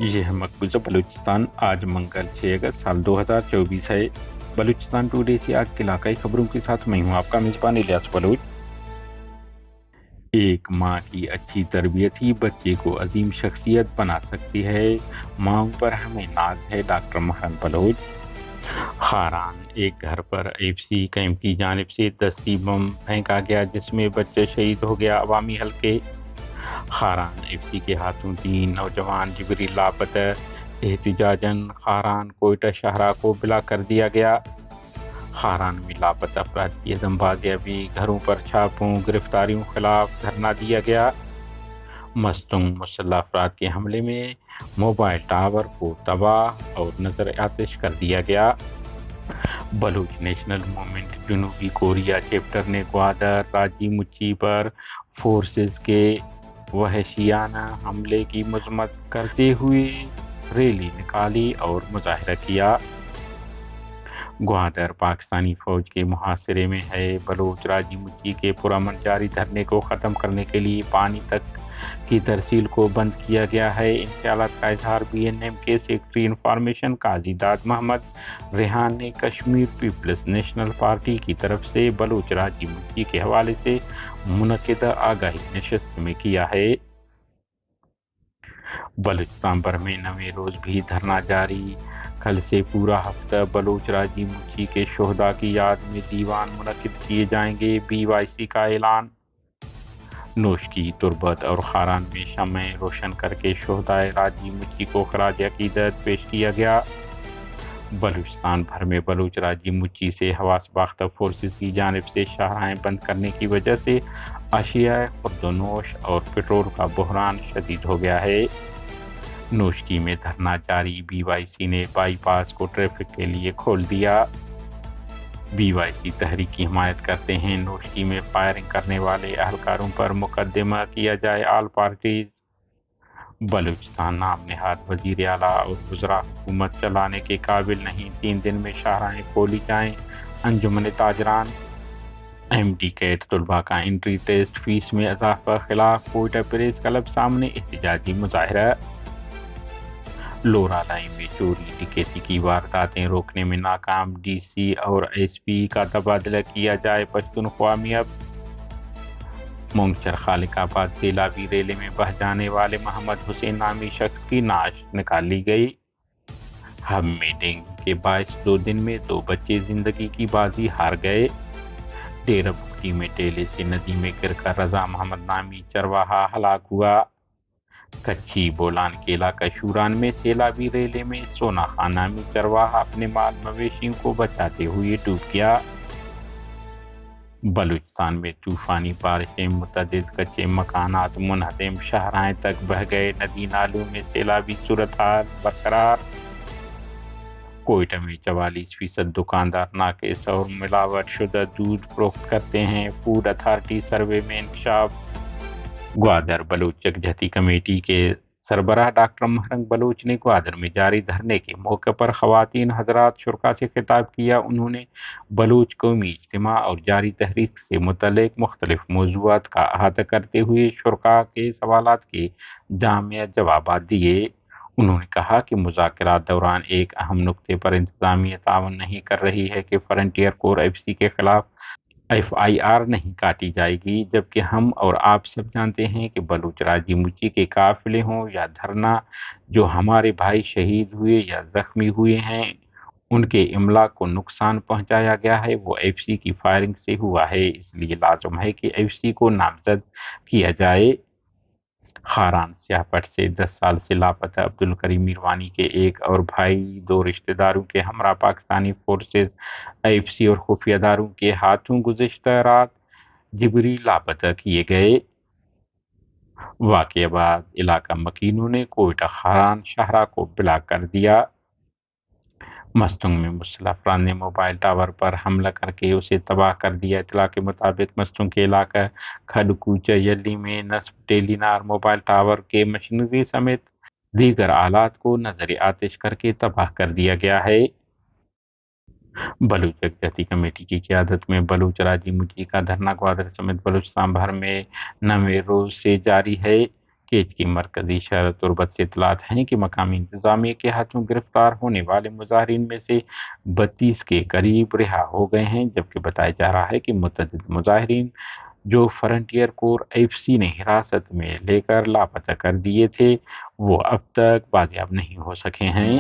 ये है मकबूजा बलूचिस्तान। आज मंगल 6 अगस्त साल 2024 है। बलूचिस्तान टुडे से आज की इलाकाई खबरों के साथ मैं हूँ आपका मेजबान इलियास बलूच। एक माँ की अच्छी तरबियत ही बच्चे को अजीम शख्सियत बना सकती है। माँओं पर हमें नाज है, डॉक्टर महरन बलोच। खारान एक घर पर एफसी कैंप की जानिब से दस्ती बम फेंका गया, जिसमें बच्चा शहीद हो गया। अवामी हल्के खारान एफसी के हाथों 3 नौजवान जिबरी लापता। एहतिजाजन खारान कोयटा शहरा को बिला कर दिया गया। खारान में लापता अफराद की अदम बाजियाबी, घरों पर छापों, गिरफ्तारियों खिलाफ धरना दिया गया। मस्तूम मुसल्लह अफराद के हमले में मोबाइल टावर को तबाह और नजर आतिश कर दिया गया। बलूच नेशनल मूवमेंट जनूबी कोरिया चैप्टर ने ग्वादर राजी मुच्ची पर फोर्सेस के वहशियाना हमले की मजम्मत करते हुए रैली निकाली और मुजाहरा किया। ग्वादर पाकिस्तानी फौज के मुहासरे में है। बलोच राजी मुच्ची के पुरअमन जारी धरने को ख़त्म करने के लिए पानी तक की तरसील को बंद किया गया है। इन ख्यालात का इजहार BNM के सेक्रेटरी इंफॉर्मेशन काजी दाद मोहम्मद रेहान ने कश्मीर पीपल्स नेशनल पार्टी की तरफ से बलोच राजी मुच्ची के हवाले से मुनक़िदा आगाही नशस्त में किया है। बलूचिस्तान भर में नवे रोज़ भी धरना जारी। कल से पूरा हफ्ता बलोच राजी मुच्ची के शोहदा की याद में दीवान मुनक़िद किए जाएंगे, BYC का ऐलान। नोश की तुरबत और खारान में शम्में रोशन करके शोहदाए राजी मुच्ची को खराज अकीदत पेश किया गया। बलूचिस्तान भर में बलूच राजी मुच्ची से हवास बाख्ता फोर्सेस की जानिब से शाहराहें बंद करने की वजह से अशिया खुर्दनोश और पेट्रोल का बहरान शदीद हो गया है। नोशकी में धरना जारी। BYC ने बाईपास को ट्रैफिक के लिए खोल दिया। BYC तहरीक की हिमायत करते हैं। नोशकी में फायरिंग करने वाले अहलकारों पर मुकदमा किया जाए, ऑल पार्टीज। बलूचिस्तान नाम निहाद वजीर आला और वज़रा हुकूमत चलाने के काबिल नहीं, 3 दिन में शाहराहें खोली जाएं। अंजुमन ताजरान। MD कैट तलबा का एंट्री टेस्ट फीस में इजाफा खिलाफ कोयटा प्रेस क्लब सामने एहतजाजी मुजाहरा। लोरा लाइन में चोरी डकैती की वारदातें रोकने में नाकाम, DC और SP का तबादला किया जाए, पश्तूनख्वा में अब। मुंगचर खालिकाबाद सैलाबी रेले में बह जाने वाले मोहम्मद हुसैन नामी शख्स की नाश निकाल ली गई। हब में डेंगू के बायस 2 दिन में 2 बच्चे जिंदगी की बाजी हार गए। डेरा बुगटी में टेले से नदी में गिरकर रजा मोहम्मद नामी चरवाहा हलाक हुआ। कच्ची बोलान के इलाका शूरान में सैलाबी रेले में सोना खान नामी चरवाहा अपने माल मवेशियों को बचाते हुए डूब गया। बलूचिस्तान में तूफानी बारिशें, मुतअद्दिद कच्चे मकानात मुनहदम, शाहराहें तक बह गए। नदी नालों में सैलाबी सूरत हाल बरकरार। कोयटा में 44% दुकानदार नाकिस और मिलावट शुदा दूध फरोख्त करते हैं, फूड अथॉरिटी सर्वे में इंकशाफ। ग्वादर बलूच यकजहती कमेटी के सरबराह डॉक्टर महरंग बलूच ने ग्वादर में जारी धरने के मौके पर ख़वातीन हजरात शुरा से खिताब किया। उन्होंने बलूच कौमी इज्तिमा और जारी तहरीक से मुतल्लिक मुख्तलिफ मौज़ूआत का अहाता करते हुए शुरा के सवालात के जामिया जवाबात दिए। उन्होंने कहा कि मुज़ाकरात दौरान एक अहम नुक्ते पर इंतज़ामिया तावन नहीं कर रही है कि फ्रंटियर कोर FC के खिलाफ FIR नहीं काटी जाएगी, जबकि हम और आप सब जानते हैं कि बलूच राजी मुच्ची के काफिले हों या धरना, जो हमारे भाई शहीद हुए या जख्मी हुए हैं, उनके इमलाक को नुकसान पहुंचाया गया है, वो FC की फायरिंग से हुआ है। इसलिए लाजम है कि FC को नामजद किया जाए। खारान सियापट से 10 साल से लापता अब्दुल करीम मीरवानी के एक और भाई 2 रिश्तेदारों के हमरा पाकिस्तानी फोर्सेस FC और खुफिया इदारों के हाथों गुज़िश्ता रात जिबरी लापता किए गए। वाक़े बाद इलाका मकीनों ने कोयटा खारान शहरा को बिला कर दिया। मस्तंग में मुसल्लह अफराद ने मोबाइल टावर पर हमला करके उसे तबाह कर दिया। इत्तला के मुताबिक मस्तंग के इलाका खडकूचा यली में नस्ब टेलीनार मोबाइल टावर के मशीनरी समेत दीगर आलात को नजर आतिश करके तबाह कर दिया गया है। बलूच यकजहती कमेटी की क़यादत में बलूच राजी मुच्ची का धरना ग्वादर समेत बलूचिस्तान भर में 9वें रोज से जारी है। केज की मरकजी शहर तुर्बत से इतलात हैं कि मकामी इंतजामिया के हाथों गिरफ्तार होने वाले मुजाहरीन में से 32 के करीब रिहा हो गए हैं, जबकि बताया जा रहा है कि मुतअद्दिद मुजाहरीन जो फ्रंटियर कोर एफसी ने हिरासत में लेकर लापता कर दिए थे, वो अब तक बाजियाब नहीं हो सके हैं।